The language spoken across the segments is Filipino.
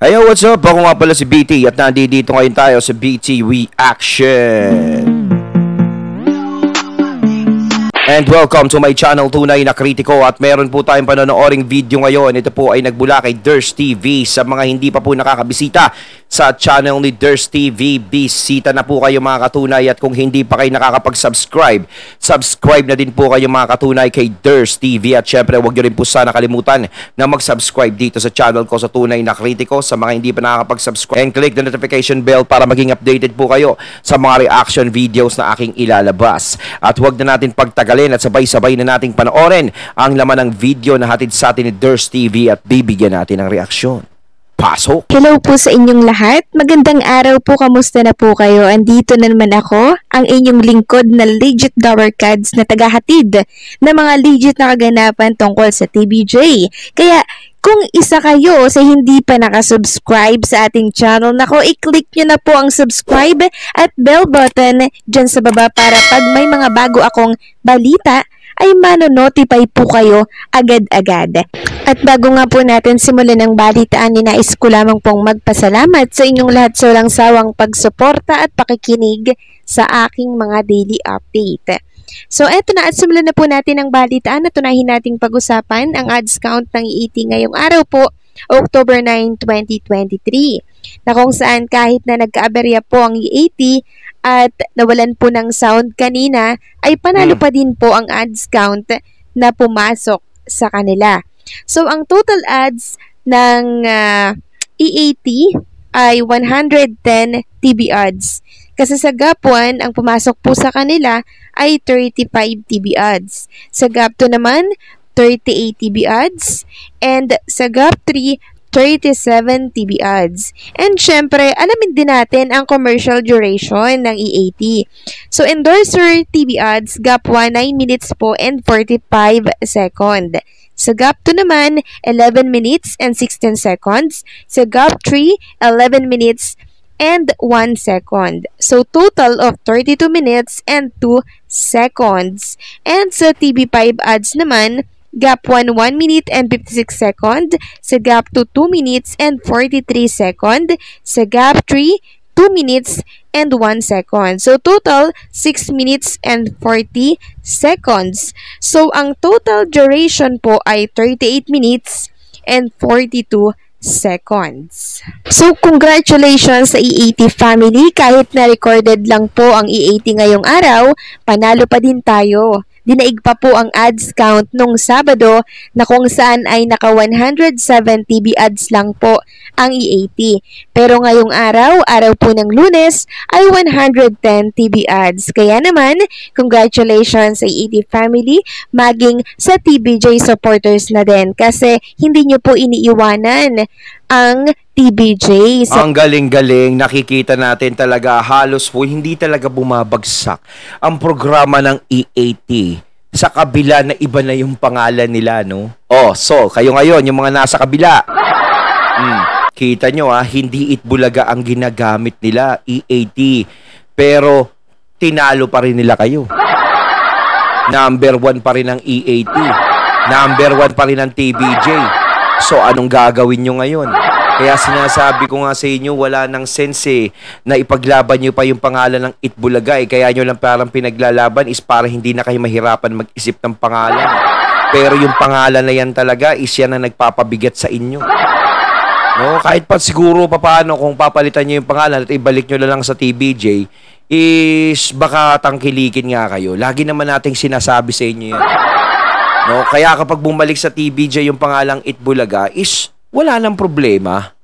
Hey, what's up? Ako nga pala si BT at nandito ngayon tayo sa BT Reaction. And welcome to my channel, Tunay na Kritiko. At meron po tayong panonooring video ngayon. Ito po ay nagbula kay Ders TV. Sa mga hindi pa po nakakabisita sa channel ni Ders TV, bisita na po kayo mga katunay. At kung hindi pa kayo nakakapag-subscribe, subscribe na din po kayo mga katunay kay Ders TV. At syempre huwag nyo rin po sana kalimutan na mag-subscribe dito sa channel ko sa Tunay na Kritiko. Sa mga hindi pa nakakapag-subscribe, and click the notification bell para maging updated po kayo sa mga reaction videos na aking ilalabas. At huwag na natin pagtagal at sabay-sabay na nating panoorin ang laman ng video na hatid sa atin ni Ders TV at bibigyan natin ng reaksyon. Pasok! Hello po sa inyong lahat. Magandang araw po. Kamusta na po kayo? Andito na naman ako, ang inyong lingkod na legit Dower Cards na tagahatid na mga legit na kaganapan tungkol sa TBJ. Kaya kung isa kayo sa hindi pa nakasubscribe sa ating channel, nako, i-click nyo na po ang subscribe at bell button dyan sa baba para pag may mga bago akong balita, ay mano-notify po kayo agad-agad. At bago nga po natin simulan ang balitaan, ninais ko lamang pong magpasalamat sa inyong lahat sa walang sawang pagsuporta at pakikinig sa aking mga daily update. So eto na, at simulan na po natin ang balitaan. At tunahin nating pag-usapan ang ads count ng EAT ngayong araw po, October 9, 2023, na kung saan kahit na nagkaaberya po ang EAT at nawalan po ng sound kanina, ay panalo pa din po ang ads count na pumasok sa kanila. So ang total ads ng EAT ay 110 TB ads. Kasi sa GAP1, ang pumasok po sa kanila ay 35 TB ads. Sa GAP2 naman, 38 TB ads. And sa GAP3, 37 TB ads. And syempre, alamin din natin ang commercial duration ng EAT. So, endorser TB ads, GAP1, 9 minutes po and 45 seconds. Sa GAP2 naman, 11 minutes and 16 seconds. Sa GAP3, 11 minutes and 1 second. So, total of 32 minutes and 2 seconds. And sa TB5 ads naman, GAP1, 1 minute and 56 second. Sa GAP2, 2 minutes and 43 second. Sa GAP3, 2 minutes and 1 second. So, total, 6 minutes and 40 seconds. So, ang total duration po ay 38 minutes and 42 seconds. So, congratulations sa EAT family. Kahit na recorded lang po ang EAT ngayong araw, panalo pa din tayo. Dinaig pa po ang ads count nung Sabado na kung saan ay naka 107 TB ads lang po ang EAT. Pero ngayong araw po ng Lunes, ay 110 TB ads. Kaya naman, congratulations sa EAT family, maging sa TBJ supporters na din kasi hindi nyo po iniiwanan ang TBJ. Ang galing-galing, nakikita natin talaga halos po hindi talaga bumabagsak ang programa ng EAT sa kabila na iba na yung pangalan nila, no? Oh, so kayo ngayon yung mga nasa kabila. Kita nyo hindi Itbulaga ang ginagamit nila, EAT. Pero tinalo pa rin nila kayo. Number 1 pa rin ang EAT. Number 1 pa rin ang TBJ. So anong gagawin nyo ngayon? Kaya sinasabi ko nga sa inyo, wala nang sense na ipaglaban nyo pa yung pangalan ng Itbulaga. Kaya nyo lang parang pinaglalaban is para hindi na kayo mahirapan mag-isip ng pangalan. Pero yung pangalan na yan talaga is yan na nagpapabigat sa inyo. No? Kahit pa siguro paano kung papalitan nyo yung pangalan at ibalik nyo na lang sa TBJ, is baka tangkilikin nga kayo. Lagi naman nating sinasabi sa inyo yan. No? Kaya kapag bumalik sa TBJ yung pangalang Itbulaga is wala nang problema.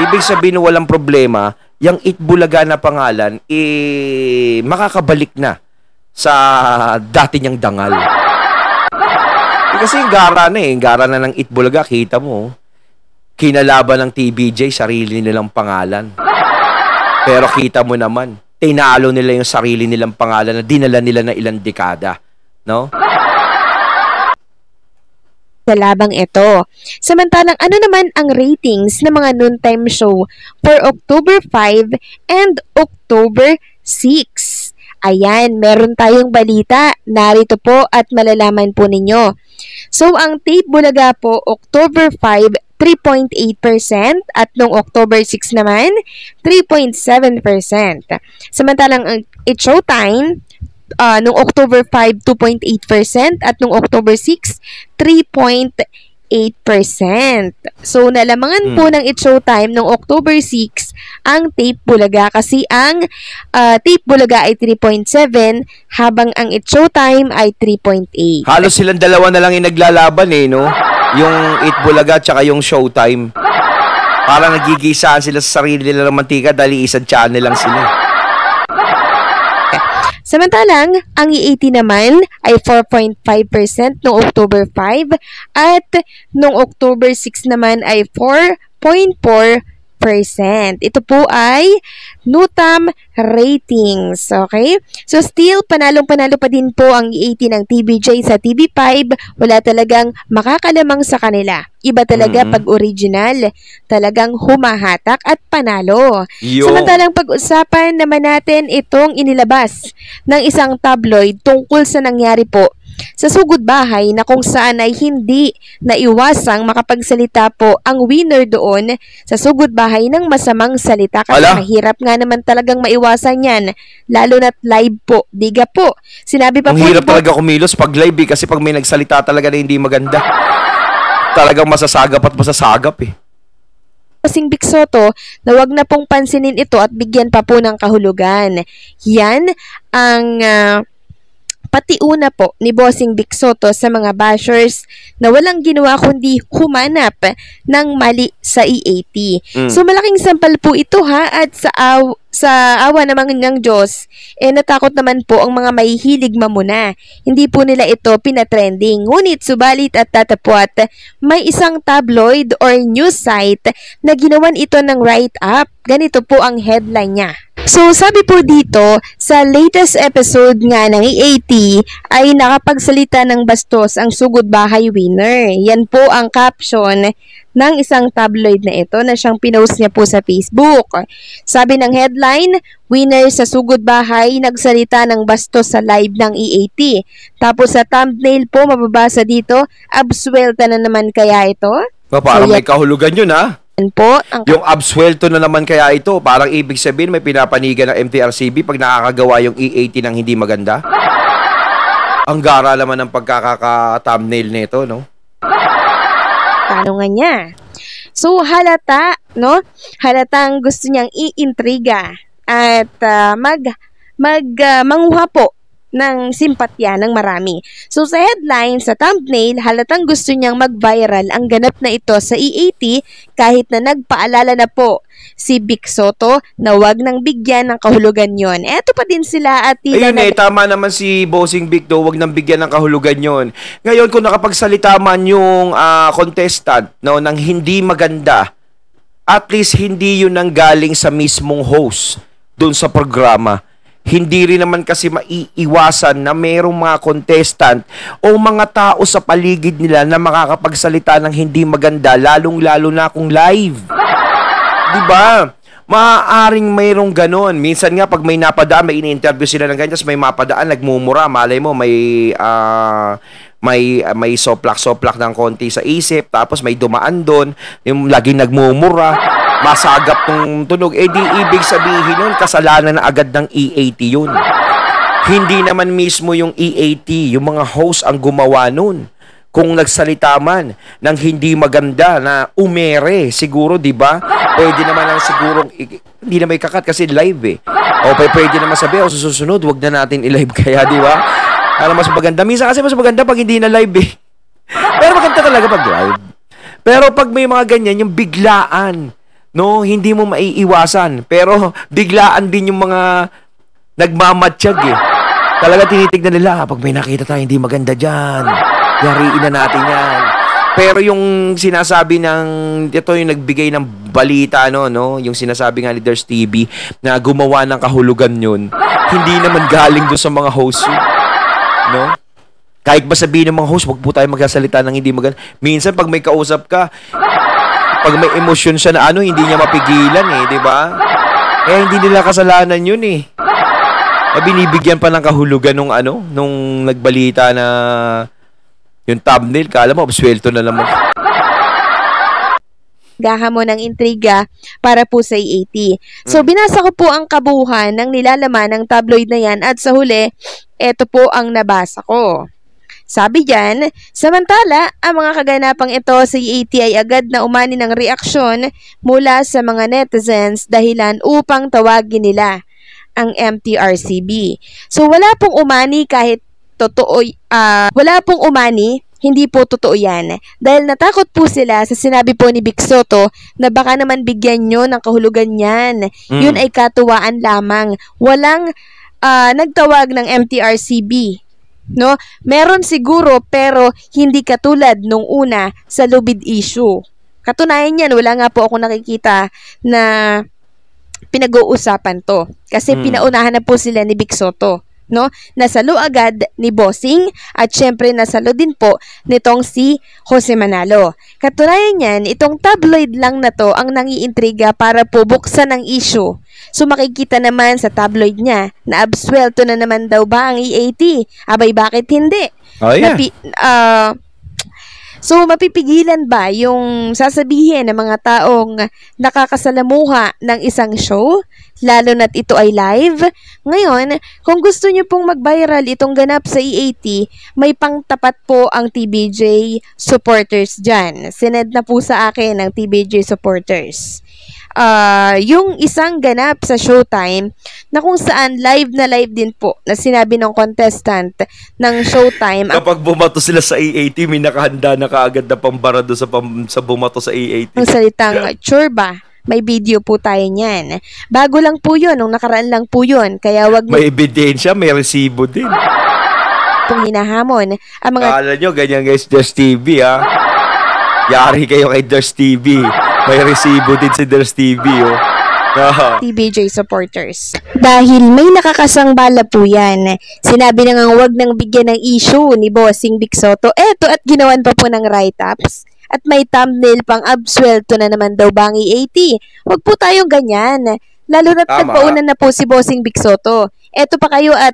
Ibig sabihin walang problema, yung Itbulaga na pangalan, makakabalik na sa dati niyang dangal. Kasi yung gara na ng Itbulaga, kita mo, kinalaban ng TBJ, sarili nilang pangalan. Pero kita mo naman, tinalo nila yung sarili nilang pangalan na dinala nila na ilang dekada. No? Sa labang ito. Samantalang ano naman ang ratings ng mga noontime show for October 5 and October 6? Ayan, meron tayong balita. Narito po at malalaman po ninyo. So, ang Tape Bulaga po, October 5, 3.8% at nung October 6 naman, 3.7%. Samantalang ang It's Showtime, nung October 5, 2.8% at nung October 6, 3.8%. So, nalamangan po ng It's Showtime nung October 6 ang Tape Bulaga kasi ang Tape Bulaga ay 3.7 habang ang It's Showtime ay 3.8. Halos silang dalawa na lang yung naglalaban no? Yung It Bulaga tsaka yung Showtime. Parang nagigisaan sila sa sarili nila ng mantika dahil isang channel lang sila. Samantalang, ang E80 naman ay 4.5% noong October 5 at noong October 6 naman ay 4.4%. Ito po ay Nutam ratings, okay? So still, panalong-panalo pa din po ang E80 ng TVJ sa TV5. Wala talagang makakalamang sa kanila. Iba talaga pag original. Talagang humahatak at panalo. Samantalang pag-usapan naman natin itong inilabas ng isang tabloid tungkol sa nangyari po sa sugod bahay na kung saan ay hindi naiwasang makapagsalita po ang winner doon sa sugod bahay ng masamang salita kasi mahirap nga naman talagang maiwasan yan lalo na't live po, diga po. Sinabi pa ang hirap talaga kumilos pag live kasi pag may nagsalita talaga na hindi maganda talagang masasagap at masasagap Bossing Vic Soto na wag na pong pansinin ito at bigyan pa po ng kahulugan. Yan ang pati una po ni Bossing Vic Soto sa mga bashers na walang ginawa kundi humanap ng mali sa E80. So malaking sampal po ito at sa awa naman ng Diyos, natakot naman po ang mga mahihilig mamuna. Hindi po nila ito pinatrending. Ngunit subalit at tatapwat, may isang tabloid or news site na ginawan ito ng write-up. Ganito po ang headline niya. So, sabi po dito, sa latest episode nga ng E80 ay nakapagsalita ng bastos ang sugod bahay winner. Yan po ang caption ng isang tabloid na ito na siyang pinost niya po sa Facebook. Sabi ng headline, winner sa sugod bahay nagsalita ng bastos sa live ng E80. Tapos sa thumbnail po, mababasa dito, absuelta na naman kaya ito? Parang may kahulugan yun po, yung absuelto na naman kaya ito, parang ibig sabihin may pinapanigan ng MTRCB pag nakakagawa yung E80 ng hindi maganda. Ang gara naman ng pagkaka-thumbnail nito, no? Tanungan niya. So, halatang gusto niyang iintriga at manguha po ng simpatya ng marami. So sa headline, sa thumbnail, halatang gusto niyang mag-viral ang ganap na ito sa E80 kahit na nagpaalala na po si Vic Soto na wag nang bigyan ng kahulugan yon. Eto pa din sila at tila tama naman si Bossing Vic wag nang bigyan ng kahulugan yon. Ngayon kung nakapagsalita man yung contestant ng hindi maganda, at least hindi yun nang galing sa mismong host doon sa programa. Hindi rin naman kasi maiiwasan na mayroong mga contestant o mga tao sa paligid nila na makakapagsalita ng hindi maganda, lalong-lalo na kung live. Diba? Maaaring mayroong ganon. Minsan nga pag may napadaan, may ini-interview sila ng ganyan, may mapadaan, nagmumura, malay mo, may soplak-soplak ng konti sa isip, tapos may dumaan doon, yung laging nagmumura, masagap tong tunog, di ibig sabihin nun, kasalanan na agad ng E80 yun. Hindi naman mismo yung E80, yung mga host ang gumawa nun. Kung nagsalita man ng hindi maganda na umere, siguro, di ba? Pwede naman lang siguro, hindi na may kakat kasi live O pwede naman sabi, sa susunod, wag na natin i-live kaya, di ba? Ano mas maganda? Minsan kasi mas maganda pag hindi na live Pero maganda talaga pag live. Pero pag may mga ganyan, yung biglaan, hindi mo maiiwasan. Pero biglaan din yung mga nagmamatsyag Talaga tinitignan nila, pag may nakita tayo hindi maganda dyan, yariin na natin yan. Pero yung sinasabi ito yung nagbigay ng balita, yung sinasabi nga Leaders TV na gumawa ng kahulugan yun, hindi naman galing doon sa mga host Kahit ba sabihin ng mga host, wag po tayo magsasalita ng hindi maganda. Minsan pag may kausap ka, pag may emosyon siya na hindi niya mapigilan di ba? Hindi nila kasalanan yun binibigyan pa ng kahulugan nung nagbalita na yung thumbnail, kala mo absuelto na naman. gahamo ng intriga para po sa EAT. So, binasa ko po ang kabuuan ng nilalaman ng tabloid na yan at sa huli, eto po ang nabasa ko. Sabi diyan, samantala, ang mga kaganapang ito sa EAT ay agad na umani ng reaksyon mula sa mga netizens dahilan upang tawagin nila ang MTRCB. So, wala pong umani kahit totoo, wala pong umani. Hindi po totoo yan. Dahil natakot po sila sa sinabi po ni Vic Soto na baka naman bigyan nyo ng kahulugan yan. Yun ay katuwaan lamang. Walang nagtawag ng MTRCB. No? Meron siguro pero hindi katulad nung una sa Lubid issue. Katunayan yan, wala nga po ako nakikita na pinag-uusapan to. Kasi pinaunahan na po sila ni Vic Soto. No? Nasalo agad ni Bossing at syempre nasalo din po nitong si Jose Manalo. Katunayan niyan, itong tabloid lang na to ang nangiintriga para po buksan ang issue. So makikita naman sa tabloid niya na absuelto na naman daw ba ang EAT? Abay, bakit hindi? Oh, yeah. So, mapipigilan ba yung sasabihin ng mga taong nakakasalamuha ng isang show, lalo na't ito ay live? Ngayon, kung gusto nyo pong mag-viral itong ganap sa EAT, may pangtapat po ang TBJ supporters dyan. Sinend na po sa akin ng TBJ supporters. Yung isang ganap sa Showtime na kung saan live din po na sinabi ng contestant ng Showtime. Kapag bumato sila sa EAT, may nakahanda na kaagad na pambarado sa bumato sa EAT. Ang salitang churba. May video po tayo niyan. Bago lang po yun, nung nakaraan lang po yun. Kaya wag may ebidensya, may resibo din. Pong hinahamon. Ang mga... Kala nyo, ganyan guys, Ders TV ha. Yari kayo kay Ders TV. May resibo din si Ders TV, oh. TBJ supporters. Dahil may nakakasangbala po yan. Sinabi na nga wag nang bigyan ng issue ni Bossing Vic Soto. Eto at ginawan pa po ng write-ups. At may thumbnail pang absuelto na naman daw bang EAT. Wag po tayong ganyan. Lalo na't nagpaunan na po si Bossing Vic Soto. Eto pa kayo at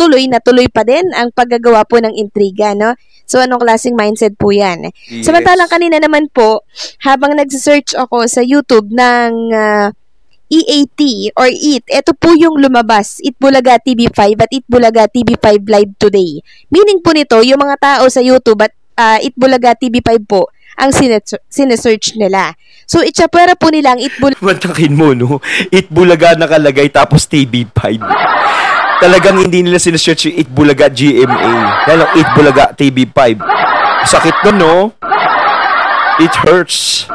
tuloy na tuloy pa din ang paggagawa po ng intriga, no? So, anong klaseng mindset po yan? Yes. Samantalang kanina naman po, habang nagsisearch ako sa YouTube ng EAT or EAT, ito po yung lumabas, Itbulaga TV5 at Itbulaga TV5 Live Today. Meaning po nito, yung mga tao sa YouTube at Itbulaga TV5 po, ang sinesearch nila. So, itsapwera po nila ang Itbulaga... Mantakin mo, no? Itbulaga nakalagay tapos TV5. Talagang hindi nila sinesearch yung Itbulaga GMA. Dahil ang Itbulaga TV5. Sakit nun, no? It hurts.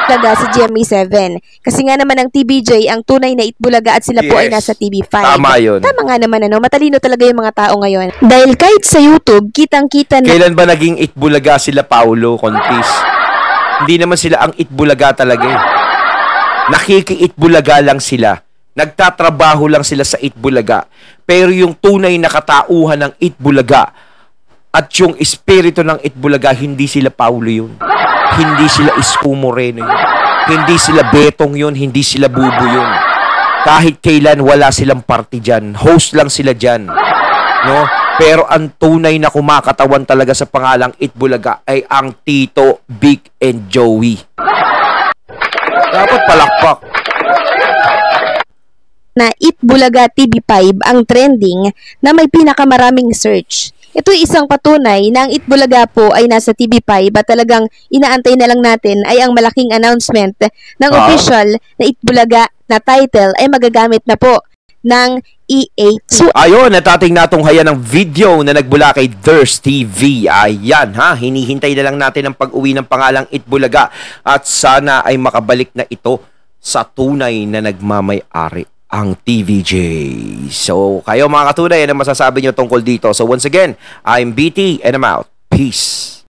Talaga sa GMA7. Kasi nga naman ang TBJ, ang tunay na Itbulaga at sila po ay nasa TV5. Tama yun. Tama nga naman, ano? Matalino talaga yung mga tao ngayon. Dahil kahit sa YouTube, kitang-kita na... Kailan ba naging Itbulaga sila, Paulo Contis? Hindi naman sila ang Itbulaga talaga eh. Nakiki-Itbulaga lang sila. Nagtatrabaho lang sila sa Itbulaga. Pero yung tunay na katauhan ng Itbulaga at yung espiritu ng Itbulaga, hindi sila Paulo yun. Hindi sila Isko Moreno yun. Hindi sila Betong yun. Hindi sila Bubo yun. Kahit kailan wala silang party dyan. Host lang sila dyan. No? Pero ang tunay na kumakatawan talaga sa pangalang Itbulaga ay ang Tito, Vic, and Joey. Dapat palakpak. Na Itbulaga TV5 ang trending na may pinakamaraming search. Ito ay isang patunay na ang Itbulaga po ay nasa TV5 at talagang inaantay na lang natin ay ang malaking announcement ng official na Itbulaga na title ay magagamit na po ng EAT. So, ayun, natating natunghayan ng video na nagbula kay Ders TV. Ayan ha, hinihintay na lang natin ang pag-uwi ng pangalang Itbulaga at sana ay makabalik na ito sa tunay na nagmamay-ari, ang TVJ. So, kayo mga katunay, ano masasabi nyo tungkol dito? So, once again, I'm BT and I'm out. Peace.